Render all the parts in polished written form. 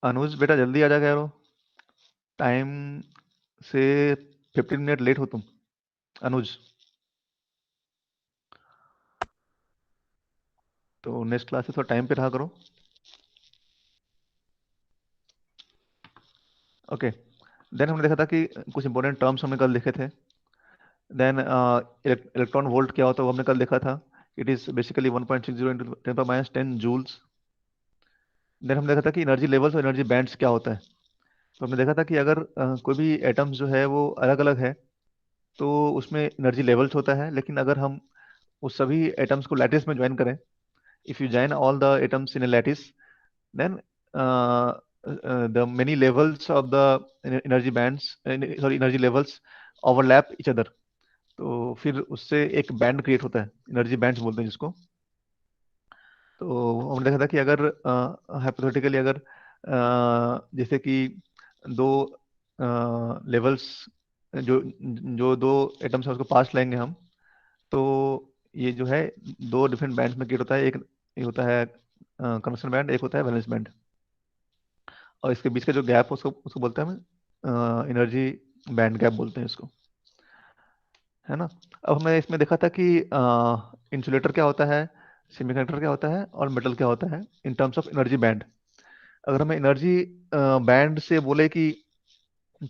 अनुज बेटा जल्दी आ जा कह रहा हूँ। टाइम से 15 मिनट लेट हो तुम। अनुज, तो नेक्स्ट क्लास से थोड़ा टाइम पे रहा करो। ओके। देन हमने देखा था कि कुछ इंपॉर्टेंट टर्म्स हमने कल देखे थे। देन इलेक्ट्रॉन वोल्ट क्या होता है वो हमने कल देखा था। It is basically 1.60 into 10⁻10 joules. Then हमने देखा था कि एनर्जी लेवल्स और एनर्जी बैंड्स क्या होता है। तो हमने देखा था कि अगर कोई भी एटम्स जो है वो अलग अलग है तो उसमें एनर्जी लेवल्स होता है, लेकिन अगर हम उस सभी एटम्स को लैटिस में ज्वाइन करें, if you join all the atoms in A lattice, then the many levels of the energy bands, sorry, energy levels overlap each other. तो फिर उससे एक बैंड क्रिएट होता है, एनर्जी बैंड्स बोलते हैं जिसको। तो हमने देखा था कि अगर हाइपोथेटिकली अगर जैसे कि दो लेवल्स, जो जो दो एटम्स है उसको पास लेंगे हम, तो ये जो है दो डिफरेंट बैंड्स में क्रिएट होता है। एक ये होता है कंडक्शन बैंड, एक होता है वैलेंस बैंड। और इसके बीच का जो गैप उसको उसको बोलते हैं हम एनर्जी बैंड गैप बोलते हैं इसको, है ना। अब हमने इसमें देखा था कि इंसुलेटर क्या होता है, सेमीकंडक्टर क्या होता है और मेटल क्या होता है in terms of energy band. अगर हमें एनर्जी बैंड से बोले कि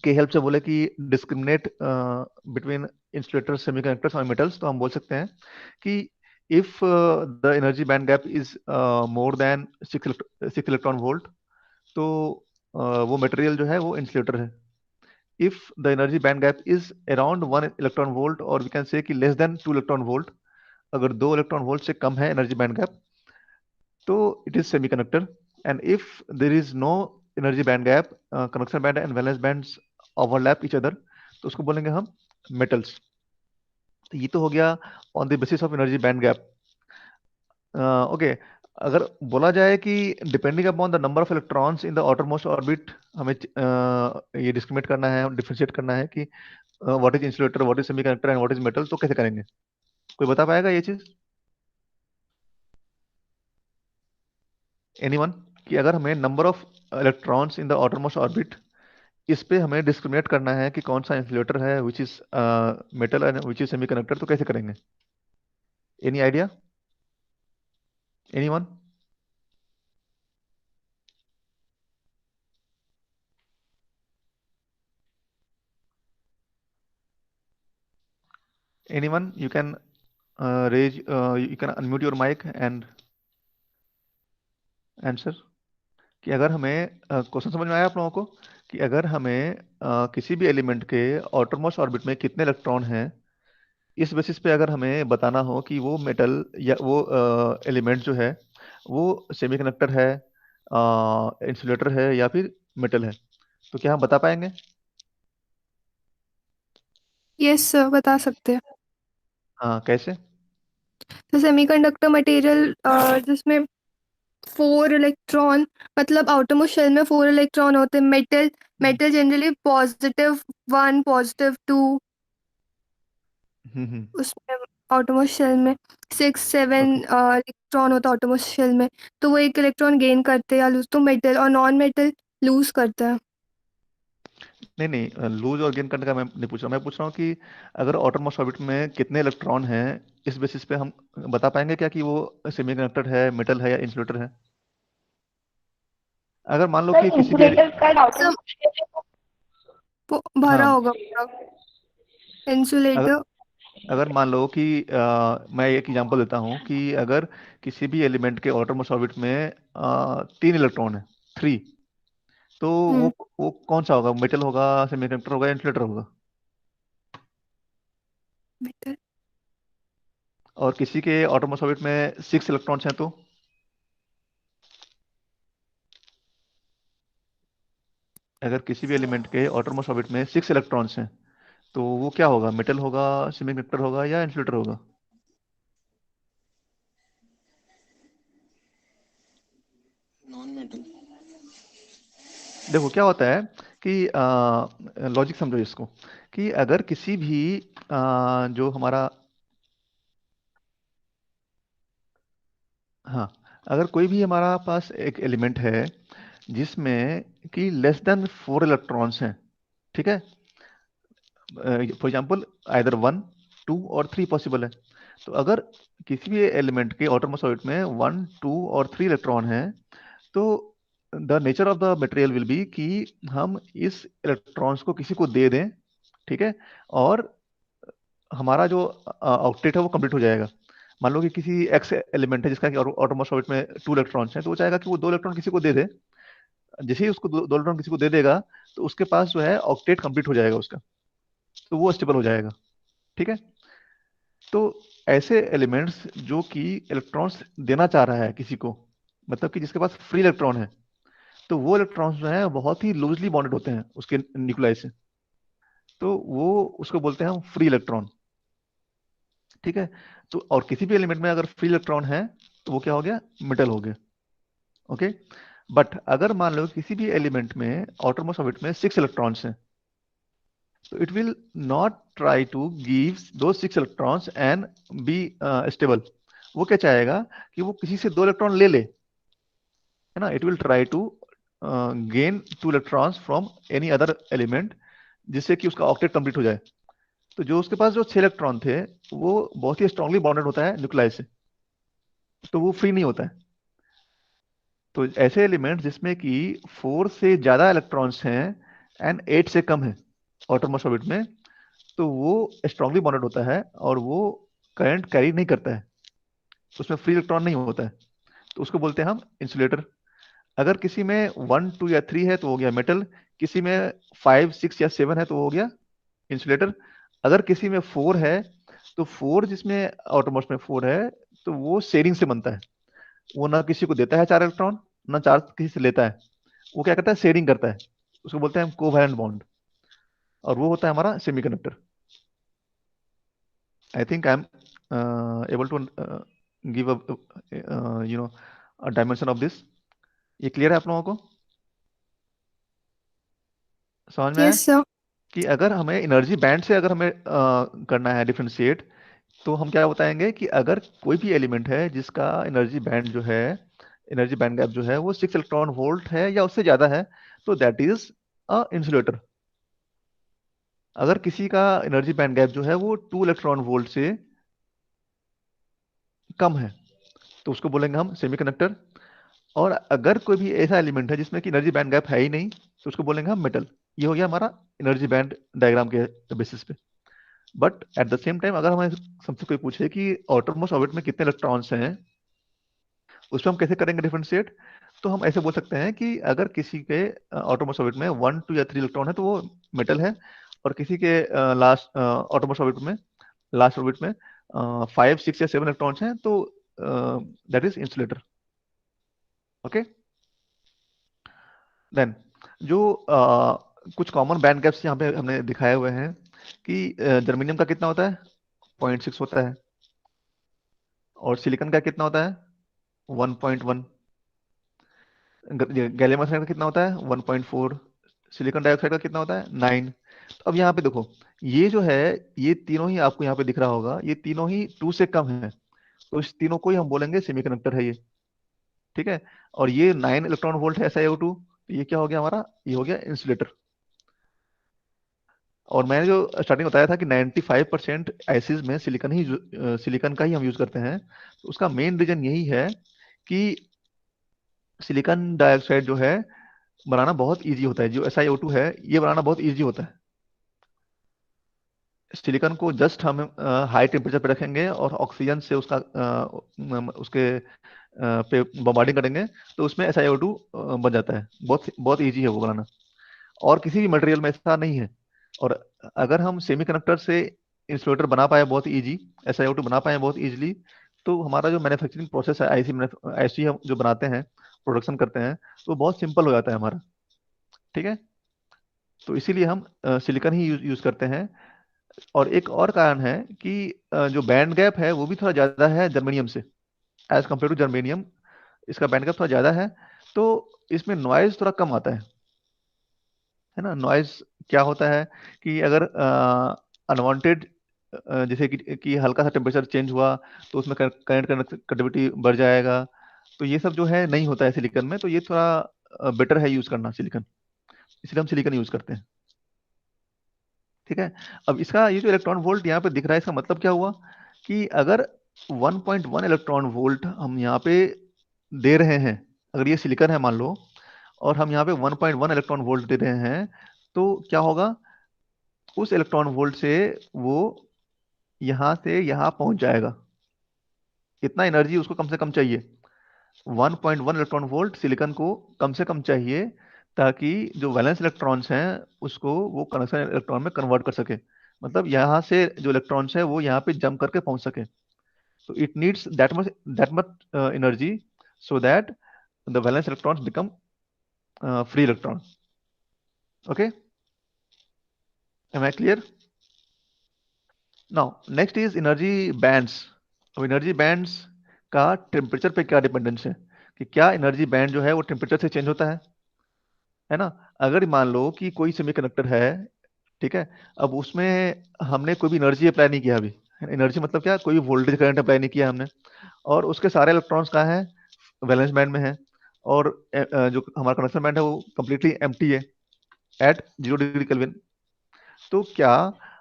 के हेल्प से बोले कि डिस्क्रिमिनेट बिटवीन इंसुलेटर, सेमीकंडक्टर्स और मेटल्स, तो हम बोल सकते हैं कि if the energy band gap is more than 6 electron volt, तो वो मटेरियल जो है वो इंसुलेटर है। if the energy band gap is around 1 electron volt, और we can say कि less than 2 electron volt, अगर 2 इलेक्ट्रॉन वोल्ट से कम है एनर्जी बैंड गैप, तो it is semiconductor. And if there is no energy band gap, conduction band and valence bands overlap each other, तो उसको बोलेंगे हम मेटल्स। तो ये तो हो गया on the basis of energy band gap. Okay. अगर बोला जाए कि depending upon the number of electrons in the outermost orbit, हमें ये डिस्क्रिमिनेट करना है, डिफरेंशिएट करना है कि what is insulator, what is semiconductor and what is metal, तो कैसे करेंगे? कोई बता पाएगा ये चीज? एनीवन? कि अगर हमें number of electrons in the outermost orbit, इस पे हमें डिस्क्रिमिनेट करना है कि कौन सा इंसुलेटर है, which is metal and which is semiconductor, तो कैसे करेंगे? Any idea? Anyone? Anyone? You can raise, you can unmute your mic and answer। कि अगर हमें क्वेश्चन समझ में आया आप लोगों को? कि अगर हमें किसी भी एलिमेंट के आउटरमोस्ट ऑर्बिट में कितने इलेक्ट्रॉन हैं, इस बेसिस पे अगर हमें बताना हो कि वो मेटल या वो एलिमेंट जो है वो सेमीकंडक्टर है, इंसुलेटर है या फिर मेटल है, तो क्या हम बता पाएंगे? यस सर, बता सकते हैं। हाँ, कैसे? तो सेमीकंडक्टर मटेरियल जिसमें 4 इलेक्ट्रॉन, मतलब आउटरमोस्ट शेल में 4 इलेक्ट्रॉन होते हैं। मेटल हम्म। मेटल जनरली +1 +2, हम्म। उसमें आउटरमोस्ट शेल में 6 7 ओके। इलेक्ट्रॉन होता है आउटरमोस्ट शेल में। तो वो एक इलेक्ट्रॉन गेन करते हैं या लूज, तो मेटल और नॉन मेटल लूज करता है। नहीं नहीं, लूज और गेन करने का मैं नहीं पूछ रहा, मैं पूछ रहा हूँ कि अगर आउटरमोस्ट ऑर्बिट में कितने इलेक्ट्रॉन हैं, इस बेसिस पे हम बता पाएंगे क्या कि वो सेमीकंडक्टर है, मेटल है या इंसुलेटर है? अगर मान लो सर कि किसी भी इंसुलेटर का आउटर सब भरा हाँ, होगा पूरा अगर इंसुलेटर। अगर मान लो कि मैं एक एग्जांपल देता हूँ कि अगर किसी भी एलिमेंट के आउटरमोस्ट ऑर्बिट में 3 इलेक्ट्रॉन है, 3, तो हम्म। वो कौन सा होगा? मेटल होगा, सेमीकंडक्टर होगा, इंसुलेटर होगा? मेटल। और किसी के आउटरमोस्ट ऑर्बिट में 6 इलेक्ट्रॉन्स हैं, तो अगर किसी भी एलिमेंट के आउटरमोस्ट ऑर्बिट में 6 इलेक्ट्रॉन्स हैं, तो वो क्या होगा? मेटल होगा, सेमीकंडक्टर होगा या इंसुलेटर होगा? Non metal. देखो क्या होता है कि लॉजिक समझो इसको, कि अगर किसी भी जो हमारा, हाँ, अगर कोई भी हमारा पास एक एलिमेंट है जिसमें कि लेस देन 4 इलेक्ट्रॉन्स हैं, ठीक है। फॉर एग्जाम्पल आइदर 1, 2 और 3 पॉसिबल है। तो अगर किसी भी एलिमेंट के outermost orbit में 1, 2 और 3 इलेक्ट्रॉन हैं, तो the nature of the material will be कि हम इस इलेक्ट्रॉन्स को किसी को दे दें, ठीक है, और हमारा जो आउटलेट है वो कंप्लीट हो जाएगा। मान लो कि किसी एक्स एलिमेंट है जिसका outermost orbit में 2 इलेक्ट्रॉन्स हैं, तो वो चाहेगा कि वो 2 इलेक्ट्रॉन किसी को दे दे। जैसे ही उसको दो इलेक्ट्रॉन किसी को दे देगा, तो उसके पास जो है ऑक्टेट कंप्लीट हो जाएगा उसका, तो वो स्टेबल हो जाएगा, ठीक है। तो ऐसे एलिमेंट्स जो कि इलेक्ट्रॉन्स देना चाह रहा है किसी को, मतलब कि जिसके पास फ्री इलेक्ट्रॉन है, तो वो इलेक्ट्रॉन्स जो है बहुत ही लूजली बॉन्डेड होते हैं उसके न्यूक्लियस से, तो वो उसको बोलते हैं हम फ्री इलेक्ट्रॉन, ठीक है। तो और किसी भी एलिमेंट में अगर फ्री इलेक्ट्रॉन है, तो वो क्या हो गया, मेटल हो गया, ओके। बट अगर मान लो किसी भी एलिमेंट में outermost orbit में 6 इलेक्ट्रॉन्स हैं, so it will not try to give those 6 electrons and be stable. वो क्या चाहेगा कि वो किसी से 2 इलेक्ट्रॉन ले ले, है ना। It will try to gain 2 electrons from any other element, जिससे कि उसका ऑक्टेट कंप्लीट हो जाए। तो जो उसके पास जो 6 इलेक्ट्रॉन थे, वो बहुत ही स्ट्रांगली बॉन्डेड होता है न्यूक्लियस से, तो वो फ्री नहीं होता है। तो ऐसे एलिमेंट जिसमें कि 4 से ज्यादा इलेक्ट्रॉन्स हैं एंड 8 से कम है outermost orbit में, तो वो स्ट्रांगली बॉन्डेड होता है और वो करंट कैरी नहीं करता है, उसमें फ्री इलेक्ट्रॉन नहीं होता है, तो उसको बोलते हैं हम इंसुलेटर। अगर किसी में 1, 2 या 3 है तो हो गया मेटल, किसी में 5, 6 या 7 है तो वो हो गया इंसुलेटर। अगर किसी में 4 है, तो 4 जिसमें आउटरमोस्ट में 4 है, तो वो शेयरिंग से बनता है। वो ना किसी को देता है 4 इलेक्ट्रॉन, ना 4 किसी से लेता है, वो क्या करता है, शेयरिंग करता है। उसको बोलते हैं हम कोवैलेंट बॉन्ड, और वो होता है हमारा semiconductor. I think I'm able to give a you know a dimension of this. ये क्लियर है आप लोगों को, समझ में आया? Yes sir. कि अगर हमें एनर्जी बैंड से अगर हमें करना है डिफरेंशिएट, तो हम क्या बताएंगे कि अगर कोई भी एलिमेंट है जिसका एनर्जी बैंड जो है, एनर्जी बैंड गैप जो है वो 6 इलेक्ट्रॉन वोल्ट है या उससे ज्यादा है, तो दैट इज अ इंसुलेटर। अगर किसी का एनर्जी बैंड गैप जो है वो 2 इलेक्ट्रॉन वोल्ट से कम है, तो उसको बोलेंगे हम सेमीकंडक्टर। और अगर कोई भी ऐसा एलिमेंट है जिसमें कि एनर्जी बैंड गैप है ही नहीं, तो उसको बोलेंगे हम मेटल। ये हो गया हमारा एनर्जी बैंड डायग्राम के बेसिस पे। But at the same time अगर हमें सबसे कोई पूछे कि outermost ऑर्बिट में कितने इलेक्ट्रॉन्स हैं, उस पर हम कैसे करेंगे डिफरेंशिएट, तो हम ऐसे बोल सकते हैं कि अगर किसी के outermost ऑर्बिट में 1, 2 या 3 इलेक्ट्रॉन है, तो वो मेटल है। और किसी के लास्ट outermost ऑर्बिट में, लास्ट ऑर्बिट में 5, 6 या 7 इलेक्ट्रॉन्स हैं, तो that is insulator, okay. Then जो कुछ कॉमन बैंड गैप्स यहाँ पे हमने दिखाए हुए हैं कि जर्मेनियम का कितना होता है, 0.6 होता है। और सिलिकॉन का कितना होता है, 1.1। गैलियम आर्सेनाइड का कितना होता है, 1.4। सिलिकॉन डाइऑक्साइड का कितना होता है, 9। तो अब यहाँ पे देखो, ये जो है, ये तीनों ही आपको यहाँ पे दिख रहा होगा, ये तीनों ही 2 से कम है, तो इस तीनों को ही हम बोलेंगे सेमीकंडक्टर है ये, ठीक है। और ये 9 इलेक्ट्रॉन वोल्ट है SiO2, तो ये क्या हो गया हमारा, ये हो गया इंसुलेटर। और मैंने जो स्टार्टिंग बताया था कि 95% एसिड में सिलिकॉन का ही हम यूज करते हैं, तो उसका मेन रीजन यही है कि सिलिकॉन डाइऑक्साइड जो है बनाना बहुत इजी होता है, जो SiO2 है ये बनाना बहुत इजी होता है। सिलिकॉन को जस्ट हम हाई टेम्परेचर पे रखेंगे और ऑक्सीजन से उसके पे बॉम्बार्डिंग करेंगे, तो उसमें SiO2 बन जाता है। बहुत बहुत इजी है वो बनाना, और किसी भी मटेरियल में ऐसा नहीं है। और अगर हम सेमीकंडक्टर से इंसुलेटर बना पाए बहुत इजी, SiO2 बना पाए बहुत इजीली, तो हमारा जो मैन्युफैक्चरिंग प्रोसेस है, आईसी हम जो बनाते हैं, प्रोडक्शन करते हैं, तो बहुत सिंपल हो जाता है हमारा, ठीक है। तो इसीलिए हम सिलिकॉन ही यूज करते हैं। और एक और कारण है कि जो बैंड गैप है वो भी थोड़ा ज्यादा है जर्मेनियम से, एज कम्पेयर टू जर्मेनियम। इसका बैंड गैप थोड़ा ज्यादा है, तो इसमें नॉइज थोड़ा कम आता है ना। नॉइज क्या होता है कि अगर अनवांटेड, जैसे कि हल्का सा टेम्परेचर चेंज हुआ, तो उसमें करंट कंडक्टिविटी बढ़ जाएगा। तो ये सब जो है नहीं होता है सिलिकॉन में, तो ये थोड़ा बेटर है यूज करना सिलिकॉन, इसलिए हम सिलिकॉन यूज करते हैं। ठीक है, अब इसका ये जो इलेक्ट्रॉन वोल्ट यहाँ पे दिख रहा है, इसका मतलब क्या हुआ कि अगर 1.1 इलेक्ट्रॉन वोल्ट हम यहाँ पे दे रहे हैं, अगर ये सिलिकॉन है मान लो, और हम यहाँ पे 1.1 इलेक्ट्रॉन वोल्ट दे रहे हैं, तो क्या होगा, उस इलेक्ट्रॉन वोल्ट से वो यहाँ से यहाँ पहुंच जाएगा। इतना एनर्जी उसको कम से कम चाहिए, 1.1 इलेक्ट्रॉन वोल्ट सिलिकॉन को कम से कम चाहिए, ताकि जो वैलेंस इलेक्ट्रॉन्स हैं उसको वो कंडक्शन इलेक्ट्रॉन में कन्वर्ट कर सके। मतलब यहाँ से जो इलेक्ट्रॉन्स है वो यहाँ पे जंप करके पहुंच सके। तो it needs that much energy so that the valence electrons become free electron. Okay, am I clear? Now next is energy bands. अब एनर्जी बैंड्स का टेम्परेचर पे क्या डिपेंडेंस है, कि क्या एनर्जी बैंड जो है वो टेम्परेचर से चेंज होता है ना। अगर मान लो कि कोई सेमीकंडक्टर है, ठीक है, अब उसमें हमने कोई भी एनर्जी अप्लाई नहीं किया अभी, एनर्जी मतलब क्या, कोई वोल्टेज करंट अप्लाई नहीं किया हमने, और उसके सारे इलेक्ट्रॉन्स कहाँ हैं, वैलेंस बैंड में है, और जो हमारा कंडक्शन बैंड है वो कम्प्लीटली एम्प्टी है एट 0 डिग्री केल्विन। तो क्या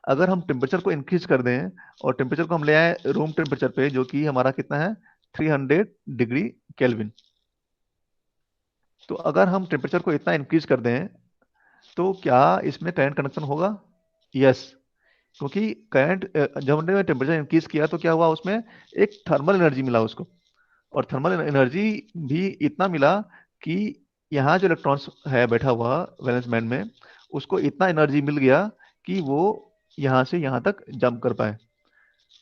अगर हम टेम्परेचर को इंक्रीज कर दें, और टेम्परेचर को हम ले आए रूम टेम्परेचर पे, जो कि हमारा कितना है, 300 डिग्री केल्विन। तो अगर हम टेम्परेचर को इतना इंक्रीज कर दें, तो क्या इसमें करंट कंडक्शन होगा? यस, क्योंकि करंट जब हमने टेम्परेचर इंक्रीज किया तो क्या हुआ, उसमें एक थर्मल एनर्जी मिला उसको, और थर्मल एनर्जी भी इतना मिला कि यहाँ जो इलेक्ट्रॉन्स है बैठा हुआ वैलेंस बैंड में, उसको इतना एनर्जी मिल गया कि वो यहाँ से यहाँ तक जंप कर पाए।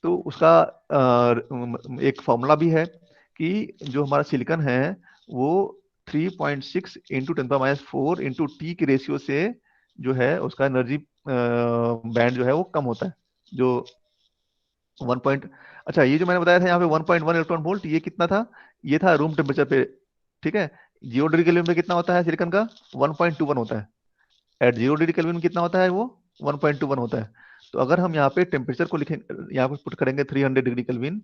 तो उसका एक फॉर्मूला भी है कि जो हमारा सिलिकॉन है वो 3.6 इंटू 10⁻⁴ इंटू टी के रेशियो से जो है उसका एनर्जी बैंड जो है वो कम होता है। जो 1 पॉइंट, अच्छा ये जो मैंने बताया था यहाँ पे 1.1 इलेक्ट्रॉन वोल्ट, ये कितना था, ये था रूम टेम्परेचर पे। ठीक है, 0 डिग्री केल्विन में कितना होता है सिलिकॉन का, 1.21 होता है। एट 0 डिग्री केल्विन में कितना होता है वो, 1.21 होता है। तो अगर हम यहाँ पे टेम्परेचर को लिखें, यहाँ पे पुट करेंगे 300 डिग्री केल्विन,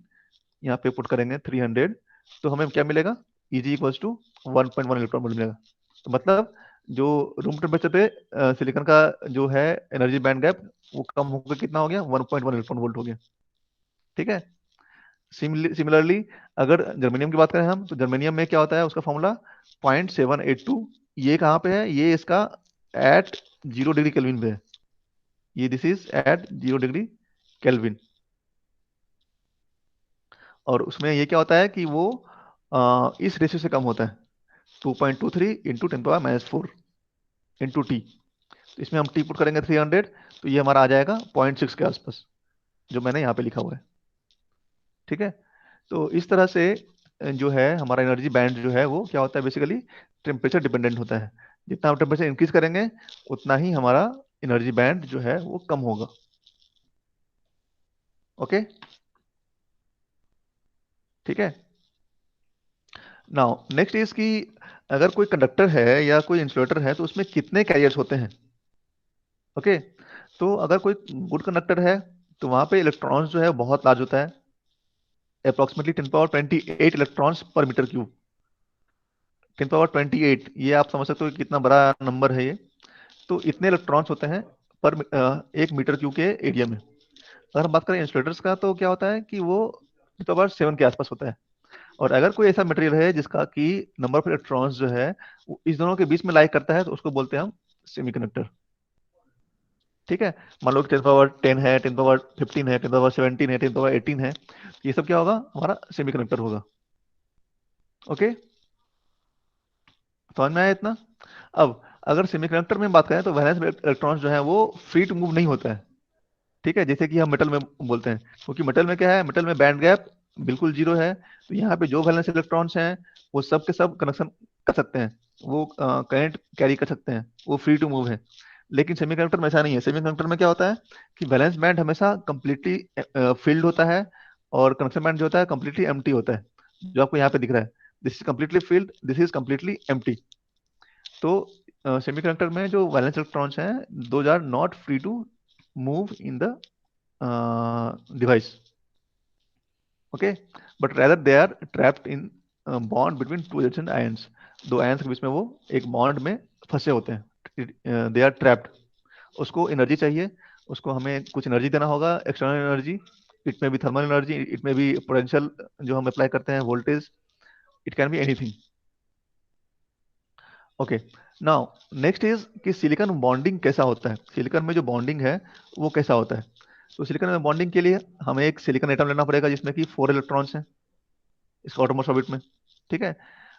यहाँ पे पुट करेंगे 300, तो हमें क्या मिलेगा, Eg equals to 1.1 electron volt मिलेगा। तो मतलब जो रूम टेम्परेचर पे सिलिकॉन का जो है एनर्जी बैंड गैप, वो कम होकर कितना हो गया, 1.1 इलेक्ट्रॉन वोल्ट हो गया। ठीक है, सिमिलरली अगर जर्मेनियम की बात करें हम, तो जर्मेनियम में क्या होता है, उसका फॉर्मूला 0.782। ये कहाँ पे है, ये इसका एट 0 डिग्री केल्विन पे है, ये this is at 0 degree kelvin. और उसमें ये क्या होता है कि वो इस रेशियो से कम होता है, 2.23 इंटू 10⁻⁴ इंटू टी। तो इसमें हम टी पुट करेंगे 300, तो ये हमारा आ जाएगा 0.6 के आसपास, जो मैंने यहाँ पे लिखा हुआ है। ठीक है, तो इस तरह से जो है हमारा एनर्जी बैंड जो है वो क्या होता है, बेसिकली टेम्परेचर डिपेंडेंट होता है। जितना हम टेम्परेचर इंक्रीज करेंगे उतना ही हमारा एनर्जी बैंड जो है वो कम होगा। ओके, ठीक है। नाउ नेक्स्ट इज कि अगर कोई कंडक्टर है या कोई इंसुलेटर है तो उसमें कितने कैरियर्स होते हैं। ओके, तो अगर कोई गुड कंडक्टर है तो वहां पे इलेक्ट्रॉन्स जो है बहुत लार्ज होता है, अप्रोक्सीमेटली 10⁻28 इलेक्ट्रॉन्स पर मीटर क्यूब। 10⁻28, ये आप समझ सकते हो कि कितना बड़ा नंबर है ये। तो इतने इलेक्ट्रॉन्स होते हैं पर 1 मीटर क्यूब के एरिया में। अगर हम बात करें इंसुलेटर्स का, तो क्या होता है कि वो 10⁻7 के आसपास होता है। और अगर कोई ऐसा मटेरियल है जिसका कि नंबर ऑफ इलेक्ट्रॉन्स जो है वो इस दोनों के बीच में लाइक करता है, तो उसको बोलते हैं हम सेमीकंडक्टर। ठीक है, मान लो कि 10⁻10 है, 10⁻15 है, 10⁻17 है, 10⁻18 है, ये सब क्या होगा, हमारा सेमीकंडक्टर होगा। ओके, समझ में आया इतना? अब अगर सेमीकंडक्टर में बात करें तो वैलेंस इलेक्ट्रॉन्स जो है वो फ्री टू मूव नहीं होता है। ठीक है, जैसे कि हम मेटल में बोलते हैं, क्योंकि मेटल में क्या है, मेटल में बैंड गैप बिल्कुल जीरो है। तो यहाँ पे जो वैलेंस इलेक्ट्रॉन्स हैं वो सब के सब कनेक्शन कर सकते हैं, वो करंट कैरी कर सकते हैं, वो फ्री टू मूव है। लेकिन सेमीकंडक्टर में ऐसा नहीं है। सेमीकंडक्टर में क्या होता है कि वैलेंस बैंड हमेशा कंप्लीटली फिल्ड होता है, और कनेक्शन बैंड जो होता है कंप्लीटली एम्प्टी होता है, जो आपको यहाँ पे दिख रहा है, this is completely filled, this is completely empty. तो सेमीकंडक्टर में जो वैलेंस इलेक्ट्रॉन्स हैं, those are not free to move in the device, okay, but rather they are trapped in bond between two adjacent ions, दो ions के बीच में वो एक बॉन्ड में फंसे होते हैं, दे आर ट्रैप्ड। उसको एनर्जी चाहिए, उसको हमें कुछ एनर्जी देना होगा, एक्सटर्नल एनर्जी। इट में बी थर्मल एनर्जी, इट में बी पोटेंशियल जो हम अप्लाई करते हैं, voltage, it can be anything. Okay, now next is कि सिलिकॉन बॉन्डिंग कैसा होता है, सिलिकॉन में जो बॉन्डिंग है वो कैसा होता है। तो सिलिकॉन में बॉन्डिंग के लिए हमें एक सिलिकॉन एटम लेना पड़ेगा जिसमें कि 4 इलेक्ट्रॉन्स हैं इसका ऑटोमोस्ट ऑर्बिट में। ठीक है,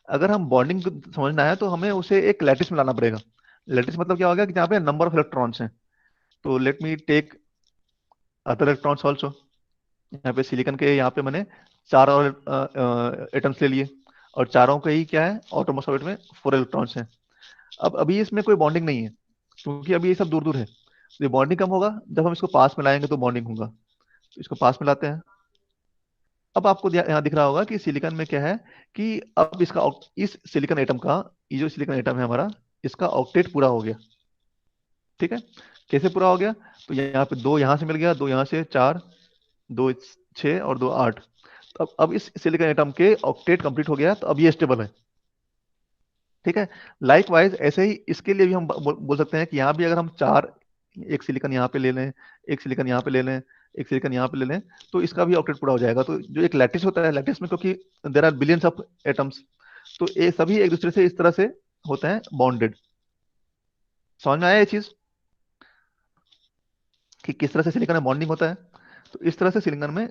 अगर हम बॉन्डिंग समझना है तो हमें उसे एक लैटिस में लाना पड़ेगा। लैटिस मतलब क्या हो गया कि जहाँ पे नंबर ऑफ इलेक्ट्रॉन्स हैं। तो let me take other electrons also. यहाँ पे सिलिकॉन के यहाँ पे मैंने 4 और एटम्स ले लिए, और चारों के ही क्या है, ऑटोमोस्ट ऑर्बिट में 4 इलेक्ट्रॉन्स हैं। अब अभी इसमें कोई बॉन्डिंग नहीं है क्योंकि अभी ये सब दूर दूर है। तो ये बॉन्डिंग कब होगा, जब हम इसको पास में लाएंगे तो बॉन्डिंग होगा। तो इसको पास में लाते हैं। अब आपको यहाँ दिख रहा होगा कि सिलिकॉन में क्या है कि अब इसका इस सिलिकॉन एटम का, ये जो सिलिकॉन एटम है हमारा, इसका ऑक्टेट पूरा हो गया। ठीक है, कैसे पूरा हो गया, तो यहाँ पे 2 यहाँ से मिल गया, 2 यहाँ से, 4, 2 6 और 2 8। तो अब इस सिलिकॉन एटम के ऑक्टेट कंप्लीट हो गया, तो अब ये स्टेबल है। ठीक है, लाइक वाइज ऐसे ही इसके लिए भी हम बोल सकते हैं कि यहाँ भी अगर हम 4, एक सिलिकॉन यहाँ पे ले लें, एक सिलिकॉन यहाँ पे ले लें, एक सिलिकॉन यहाँ पे ले लें, तो इसका भी ऑक्टेट पूरा हो जाएगा। तो जो एक लैटिस होता है, लैटिस में क्योंकि there are billions of atoms, तो ये सभी एक दूसरे से इस तरह से होते हैं बॉन्डेड। समझ में आया ये चीज कि किस तरह से सिलिकॉन में बॉन्डिंग होता है। तो इस तरह से सिलिकॉन में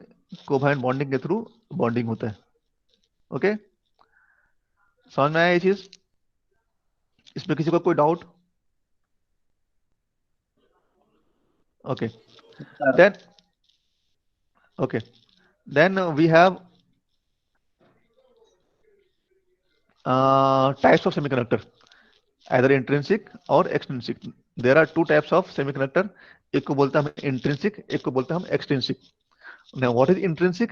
कोवैलेंट बॉन्डिंग के थ्रू बॉन्डिंग होता है। ओके, समझ में आया ये चीज, इसमें किसी को कोई doubt? Okay, then okay, then we have types of semiconductor, either intrinsic और extrinsic. There are 2 types of semiconductor. एक को बोलते हैं हम intrinsic, एक को बोलते हैं हम extrinsic. Now what is intrinsic?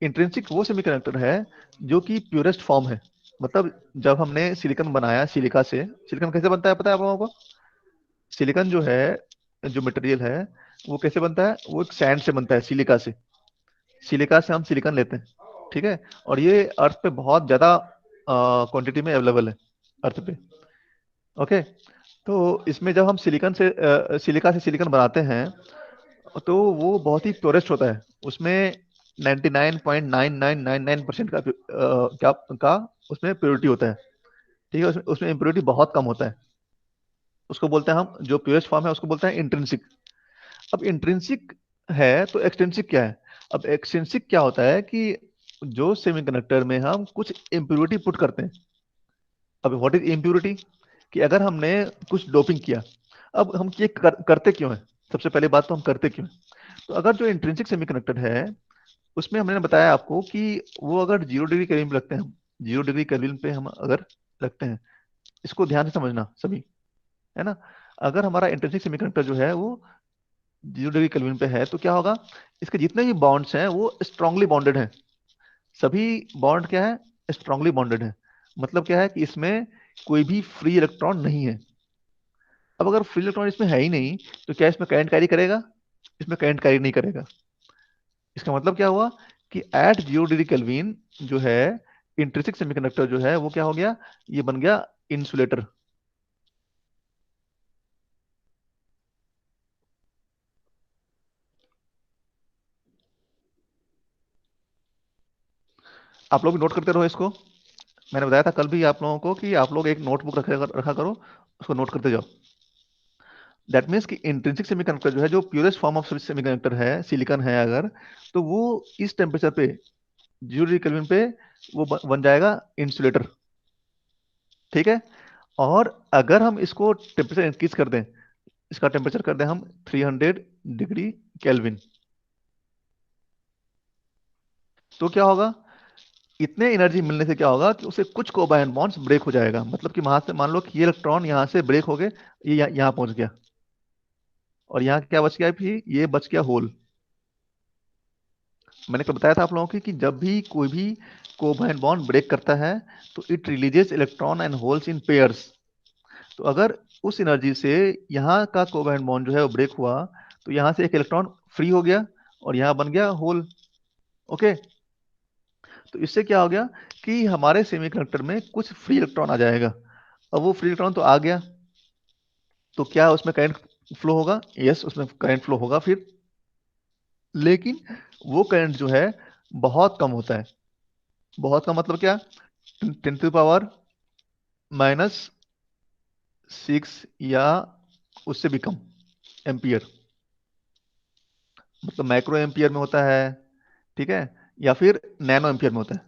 Intrinsic वो semiconductor है जो कि purest form है। मतलब जब हमने सिलिकॉन बनाया सिलिका से, सिलिकॉन कैसे बनता है पता है आप लोगों को? सिलिकॉन जो है, जो मटेरियल है, वो कैसे बनता है, वो एक सैंड से बनता है, सिलिका से। सिलिका से हम सिलिकॉन लेते हैं। ठीक है, और ये अर्थ पे बहुत ज्यादा क्वांटिटी में अवेलेबल है अर्थ पे। ओके, तो इसमेमें जब हम सिलिकॉन से सिलिका से सिलिकॉन बनाते हैं तो वो बहुत ही प्योरेस्ट होता है। उसमें 99.9999% का उसमें प्योरिटी होता है। ठीक है, उसमें इम्प्योरिटी बहुत कम होता है। उसको बोलते हैं हम, जो प्योरेस्ट फॉर्म है उसको बोलते हैं इंट्रिंसिक। अब इंट्रिंसिक है तो एक्सट्रिंसिक क्या है? अब एक्सट्रिंसिक क्या होता है कि जो सेमीकंडक्टर में हम कुछ इम्प्योरिटी पुट करते हैं। अब व्हाट इज इम्प्योरिटी, कि अगर हमने कुछ डोपिंग किया। अब हम ये करते क्यों है, सबसे पहले बात तो हम करते क्यों है। तो अगर जो इंट्रिंसिक सेमीकंडक्टर है उसमें हमने बताया आपको कि वो अगर 0 डिग्री केल्विन पे रखते हैं, हम 0 डिग्री केल्विन पे हम अगर रखते हैं, इसको ध्यान से समझना सभी, है ना। अगर हमारा इंट्रिंसिक सेमीकंडक्टर जो है वो 0 डिग्री केल्विन पे है तो क्या होगा, इसके जितने भी बॉन्ड्स हैं वो स्ट्रांगली बॉन्डेड हैं। सभी बॉन्ड क्या है, स्ट्रांगली बॉन्डेड है। मतलब क्या है कि इसमें कोई भी फ्री इलेक्ट्रॉन नहीं है। अब अगर फ्री इलेक्ट्रॉन इसमें है ही नहीं तो क्या इसमें करंट कैरी करेगा? इसमें करंट कैरी नहीं करेगा। इसका मतलब क्या हुआ कि एट 0 डिग्री केल्विन जो है इंट्रिंसिक सेमीकंडक्टर जो है वो क्या हो गया, ये बन गया इंसुलेटर। आप लोग नोट करते रहो इसको। मैंने बताया था कल भी आप लोगों को कि आप लोग एक नोटबुक रखा करो, उसको नोट करते जाओ। दैट मीन्स कि इंट्रिंसिक सेमीकंडक्टर जो है, जो प्योरेस्ट फॉर्म ऑफ सेमीकंडक्टर है, सिलिकॉन है अगर, तो वो इस टेम्परेचर पे 0 डिग्री केल्विन पे वो बन जाएगा इंसुलेटर। ठीक है, और अगर हम इसको टेम्परेचर इंक्रीज कर दें, इसका टेम्परेचर कर दें हम 300 डिग्री केल्विन, तो क्या होगा, इतने एनर्जी मिलने से क्या होगा कि उसे कुछ कोवैलेंट बॉन्ड्स ब्रेक हो जाएगा। मतलब कि वहां से मान लो कि ये इलेक्ट्रॉन यहाँ से ब्रेक हो गए, ये यहाँ पहुंच गया, और यहाँ क्या बच गया, फिर ये बच गया होल। मैंने कल बताया था आप लोगों को कि जब भी कोई भी कोवैलेंट बॉन्ड ब्रेक करता है तो it releases electron and holes in pairs. तो अगर उस एनर्जी से यहाँ का कोवैलेंट बॉन्ड जो है वो ब्रेक हुआ, तो यहाँ से एक इलेक्ट्रॉन फ्री हो गया और यहाँ बन गया होल। ओके, तो इससे क्या हो गया कि हमारे सेमीकंडक्टर में कुछ फ्री इलेक्ट्रॉन आ जाएगा। अब वो फ्री इलेक्ट्रॉन तो आ गया, तो क्या उसमें करंट फ्लो होगा? यस, उसमें करंट फ्लो होगा फिर, लेकिन वो करंट जो है बहुत कम होता है। बहुत कम मतलब क्या? 10⁻⁻⁶ या उससे भी कम एम्पियर, मतलब माइक्रो एम्पियर में होता है, ठीक है, या फिर नैनो एम्पियर में होता है।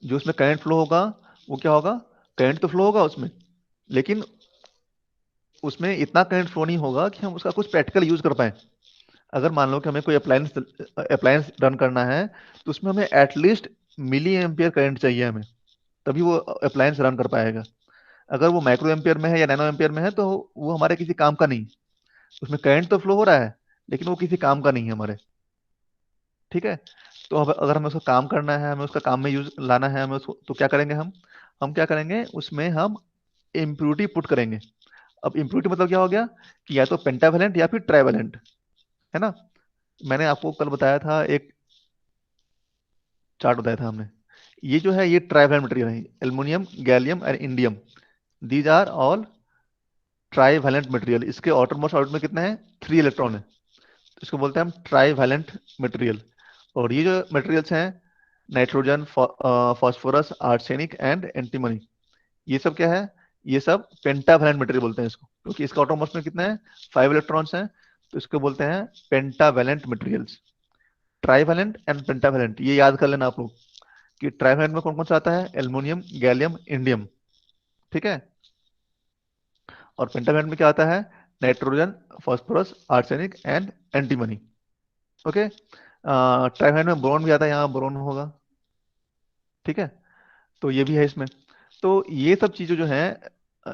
जो उसमें करंट फ्लो होगा वो क्या होगा? करंट तो फ्लो होगा उसमें, लेकिन उसमें इतना करंट फ्लो नहीं होगा कि हम उसका कुछ प्रैक्टिकल यूज कर पाए। अगर मान लो कि हमें कोई अप्लायंस अप्लायंस रन करना है, तो उसमें हमें एटलीस्ट मिली एम्पियर करंट चाहिए हमें, तभी वो अप्लायंस रन कर पाएगा। अगर वो माइक्रो एम्पियर में है या नैनो एम्पियर में है तो वो हमारे किसी काम का नहीं। उसमें करंट तो फ्लो हो रहा है, लेकिन वो किसी काम का नहीं है हमारे, ठीक है। तो अब अगर हमें उसका काम करना है, हमें उसका काम में यूज लाना है हमें उसको, तो क्या करेंगे हम क्या करेंगे उसमें? हम इम्प्यूरिटी पुट करेंगे। अब इम्प्यूरिटी मतलब क्या हो गया कि या तो पेंटावेलेंट या फिर ट्राइवेलेंट, है ना। मैंने आपको कल बताया था, एक चार्ट बताया था हमने। ये जो है ये ट्राइवेलेंट मटेरियल है, aluminium, gallium and indium, these are all trivalent material. इसके आउटरमोस्ट ऑर्बिट में कितने हैं? 3 इलेक्ट्रॉन है, तो इसको बोलते हैं हम ट्राइवेलेंट मटेरियल। और ये जो मटेरियल्स हैं, nitrogen, phosphorus, arsenic and antimony, ये सब क्या है? ये सब पेंटावेलेंट मटेरियल बोलते हैं इसको, क्योंकि इसका आउटरमोस्ट में कितने हैं? 5 इलेक्ट्रॉन्स हैं, तो इसको बोलते हैं pentavalent materials. Trivalent and pentavalent ये याद कर लेना आप लोग, कि ट्राइवेलेंट में कौन कौन सा आता है? एल्युमिनियम, गैलियम, इंडियम, ठीक है। और पेंटावेलेंट में क्या आता है? Nitrogen, phosphorus, arsenic and antimony, okay. Trivalent में बोरॉन भी आता है, यहाँ बोरॉन होगा, ठीक है। तो ये भी है इसमें। तो ये सब चीजें जो हैं,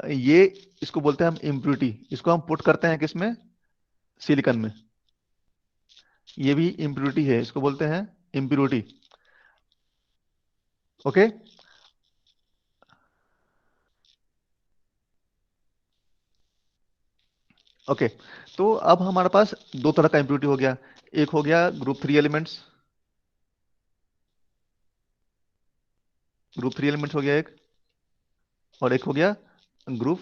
ये इसको बोलते हैं हम इम्प्यूरिटी। इसको हम पुट करते हैं किसमें? सिलिकॉन में। ये भी इम्प्यूरिटी है, इसको बोलते हैं इम्प्यूरिटी, ओके। ओके, तो अब हमारे पास दो तरह का इम्प्यूरिटी हो गया। एक हो गया ग्रुप 3 एलिमेंट्स, ग्रुप 3 एलिमेंट्स हो गया एक, और एक हो गया ग्रुप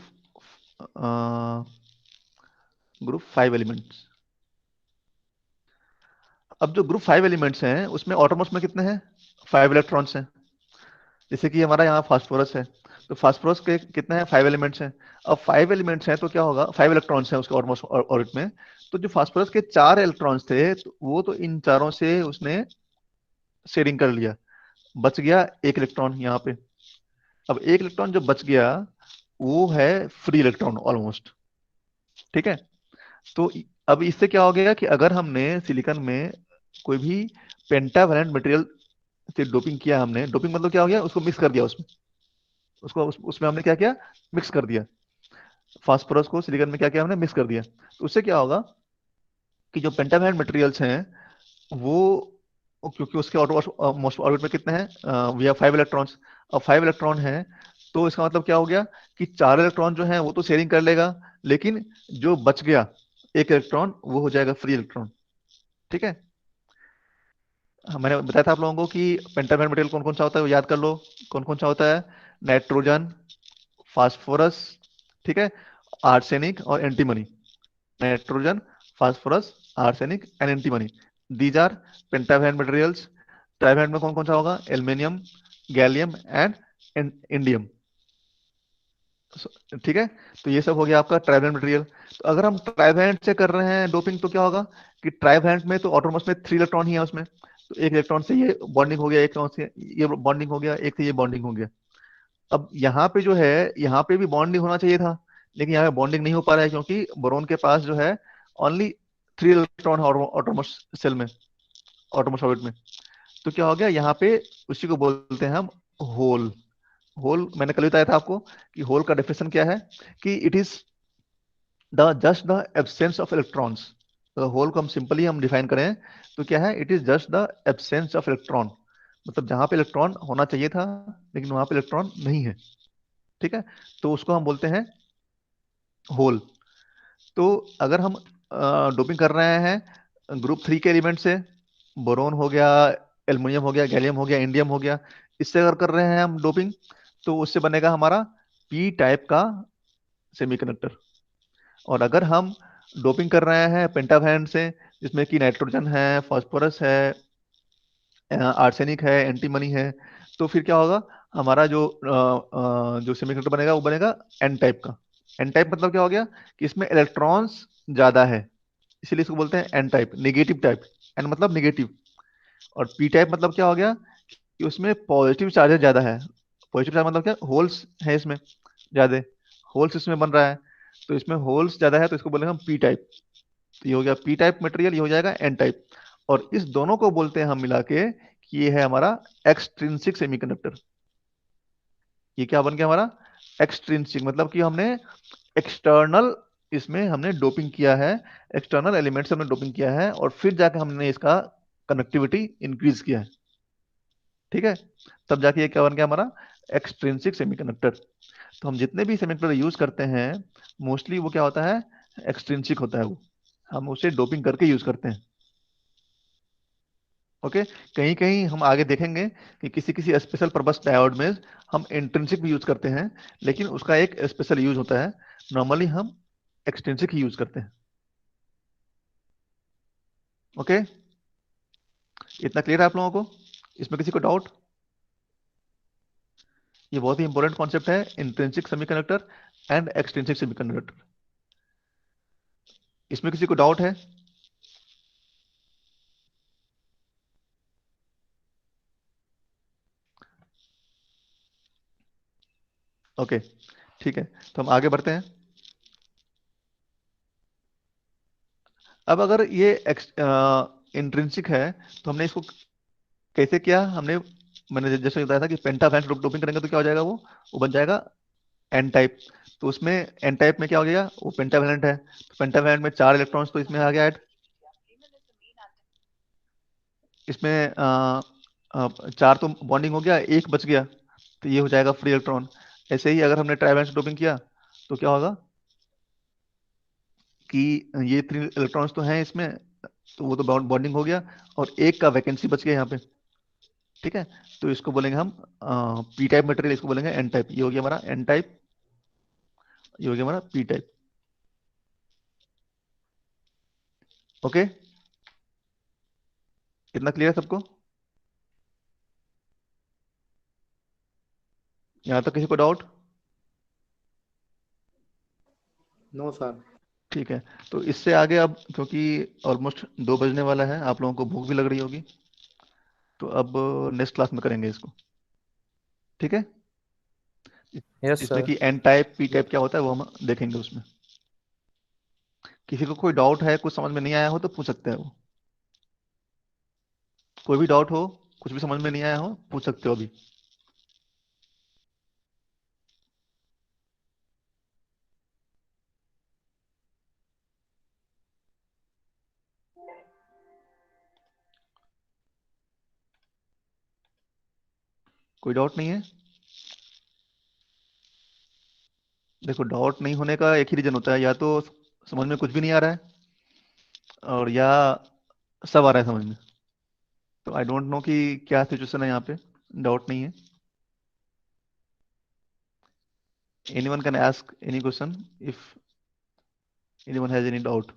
ग्रुप 5 एलिमेंट्स। अब जो ग्रुप 5 एलिमेंट्स हैं उसमें ऑटोमोस्ट में कितने हैं? 5 इलेक्ट्रॉन्स हैं। जैसे कि हमारा यहाँ फास्फोरस है, तो फास्फोरस के कितने हैं? 5 एलिमेंट्स हैं। अब 5 एलिमेंट्स हैं तो क्या होगा? 5 इलेक्ट्रॉन्स हैं उसके ऑटोमोस्ट ऑर्बिट में। तो जो फास्फोरस के 4 इलेक्ट्रॉन्स थे, तो वो तो इन चारों से उसने शेयरिंग कर लिया, बच गया एक इलेक्ट्रॉन यहाँ पे। अब एक इलेक्ट्रॉन जो बच गया वो है फ्री इलेक्ट्रॉन ऑलमोस्ट, ठीक है। तो अब इससे क्या हो गया कि अगर हमने सिलिकॉन में कोई भी पेंटावेलेंट मटेरियल से डोपिंग किया, हमने डोपिंग मतलब क्या हो गया? उसको मिक्स कर दिया उसमें, उसमें हमने क्या किया? मिक्स कर दिया। फास्फोरस को सिलिकॉन में क्या किया? हमने मिक्स कर दिया। तो उससे क्या होगा कि जो पेंटावेलेंट मटेरियल्स हैं वो, क्योंकि उसके मोस्ट ऑर्बिट में कितने हैं? We have 5 electrons. अब 5 इलेक्ट्रॉन है, तो इसका मतलब क्या हो गया कि 4 इलेक्ट्रॉन जो है वो तो शेयरिंग कर लेगा, लेकिन जो बच गया एक इलेक्ट्रॉन वो हो जाएगा फ्री इलेक्ट्रॉन, ठीक है। मैंने बताया था आप लोगों को कि पेंटावेलेंट मटेरियल कौन कौन सा होता है, वो याद कर लो। कौन कौन सा होता है? नाइट्रोजन, फास्फोरस, ठीक है, आर्सेनिक और antimony. Nitrogen, phosphorus, arsenic and antimony, these are pentavalent materials. Trivalent में कौन कौन सा होगा? एल्युमिनियम, गैलियम एंड इंडियम, ठीक है। तो ये सब हो गया आपका ट्राइवेलेंट मटेरियल। तो अगर हम ट्राइवेलेंट से कर रहे हैं डोपिंग, तो क्या होगा कि ट्राइवेलेंट में तो ऑटोनॉमस में 3 इलेक्ट्रॉन ही है उसमें, तो एक इलेक्ट्रॉन से ये बॉन्डिंग हो गया, एक इलेक्ट्रॉन से ये बॉन्डिंग हो गया, एक से ये बॉन्डिंग हो गया। अब यहाँ पे जो है, यहाँ पे भी बॉन्डिंग होना चाहिए था, लेकिन यहाँ पे बॉन्डिंग नहीं हो पा रहा है, क्योंकि बोरोन के पास जो है ओनली 3 इलेक्ट्रॉन है ऑटोमोस सेल में, ऑटोमोस ऑर्बिट में। तो क्या हो गया यहाँ पे? उसी को बोलते हैं हम होल। होल मैंने कल बताया था आपको कि होल का डेफिनेशन क्या है, कि it is the just the absence of electrons. तो होल को हम सिंपली हम डिफाइन करें तो क्या है? It is just the absence of electron, मतलब जहां पे इलेक्ट्रॉन होना चाहिए था लेकिन वहां पे इलेक्ट्रॉन नहीं है, ठीक है। तो उसको हम बोलते हैं होल। तो अगर हम डोपिंग कर रहे हैं ग्रुप 3 के एलिमेंट से, बोरोन हो गया, एल्युमिनियम हो गया, गैलियम हो गया, इंडियम हो गया, इससे अगर कर रहे हैं हम डोपिंग, तो उससे बनेगा हमारा पी टाइप का सेमीकंडक्टर। और अगर हम डोपिंग कर रहे हैं पेंटावैलेंट से, जिसमें कि नाइट्रोजन है, फास्फोरस है, आर्सेनिक है, एंटीमनी है, तो फिर क्या होगा, हमारा जो सेमीकंडक्टर बनेगा वो बनेगा एन टाइप का। एन टाइप मतलब क्या हो गया कि इसमें इलेक्ट्रॉन्स ज्यादा है, इसीलिए इसको बोलते हैं N type, negative type. N मतलब निगेटिव। और पी टाइप मतलब क्या हो गया कि उसमें पॉजिटिव चार्जेस ज्यादा है। पॉजिटिव चार्ज मतलब क्या, होल्स है इसमें ज्यादा, होल्स इसमें बन रहा है, तो इसमें होल्स ज्यादा है, तो इसको बोलेंगे हम पी टाइप। तो ये हो गया पी टाइप मटेरियल, ये हो जाएगा एन टाइप। और इस दोनों को बोलते हैं हम मिला के कि ये है हमारा एक्सट्रिंसिक सेमीकंडक्टर। ये क्या बन गया हमारा एक्सट्रिंसिक, मतलब कि हमने एक्सटर्नल, इसमें हमने डोपिंग किया है, एक्सटर्नल एलिमेंट से हमने डोपिंग किया है, और फिर जाके हमने इसका कनेक्टिविटी इंक्रीज किया है। ठीक है, तब जाके ये क्या बन गया हमारा एक्सट्रिंसिक सेमीकंडक्टर। तो हम जितने भी सेमीकंडक्टर यूज करते हैं, मोस्टली वो क्या होता है, एक्सट्रिंसिक होता है वो, हम उसे डोपिंग करके यूज करते हैं। ओके, कहीं कहीं हम आगे देखेंगे कि किसी किसी स्पेशल पर्पस डायोड में हम इंट्रिंसिक भी यूज करते हैं, लेकिन उसका एक स्पेशल यूज होता है। नॉर्मली हम एक्सट्रिंसिक ही यूज करते हैं। ओके, इतना क्लियर है आप लोगों को? इसमें किसी को डाउट? ये बहुत ही इंपॉर्टेंट कॉन्सेप्ट है, intrinsic semiconductor and extrinsic semiconductor. इसमें किसी को डाउट है? ओके, ठीक है, तो हम आगे बढ़ते हैं। अब अगर ये इंट्रिंसिक है, तो हमने इसको कैसे किया, हमने, मैंने जैसे बताया था कि पेंटावैलेंट ग्रुप डोपिंग करेंगे तो क्या हो जाएगा, वो बन जाएगा एन टाइप। तो उसमें एन टाइप में क्या हो गया, वो पेंटावैलेंट है, तो पेंटावैलेंट में 4 इलेक्ट्रॉन्स तो इसमें आ गया ऐड। इसमें 4 तो बॉन्डिंग हो गया, एक बच गया, तो ये हो जाएगा फ्री इलेक्ट्रॉन। ऐसे ही अगर हमने ट्राइवैलेंट डोपिंग किया तो क्या होगा कि ये 3 इलेक्ट्रॉन्स तो हैं इसमें, तो वो तो बॉन्डिंग हो गया, और एक का वैकेंसी बच गया यहाँ पे। ठीक है, तो इसको बोलेंगे हम पी टाइप मटेरियल, इसको बोलेंगे एन टाइप। ये हो गया हमारा एन टाइप, ये हो गया हमारा पी टाइप। ओके, इतना क्लियर है सबको? यहाँ तक किसी को डाउट? No sir. ठीक है, तो इससे आगे अब, क्योंकि ऑलमोस्ट 2 बजने वाला है, आप लोगों को भूख भी लग रही होगी, तो अब नेक्स्ट क्लास में करेंगे इसको। ठीक है, यस इसमें सर। कि एन टाइप पी टाइप क्या होता है वो हम देखेंगे उसमें। किसी को कोई डाउट है, कुछ समझ में नहीं आया हो तो पूछ सकते हैं वो। कोई भी डाउट हो, कुछ भी समझ में नहीं आया हो, पूछ सकते हो अभी। कोई डाउट नहीं है? देखो, डाउट नहीं होने का एक ही रीजन होता है, या तो समझ में कुछ भी नहीं आ रहा है, और या सब आ रहा है समझ में। तो आई डोंट नो कि क्या सिचुएशन है यहाँ पे, डाउट नहीं है। Anyone can ask any question if anyone has any doubt.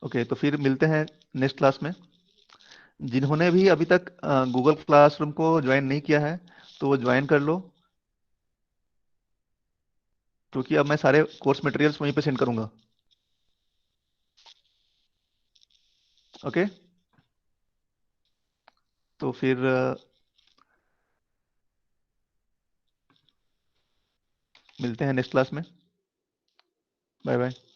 Okay, तो फिर मिलते हैं नेक्स्ट क्लास में। जिन्होंने भी अभी तक गूगल क्लासरूम को ज्वाइन नहीं किया है, तो वो ज्वाइन कर लो, क्योंकि अब मैं सारे कोर्स मटेरियल्स वहीं पे सेंड करूंगा। ओके, तो फिर मिलते हैं नेक्स्ट क्लास में। Bye bye.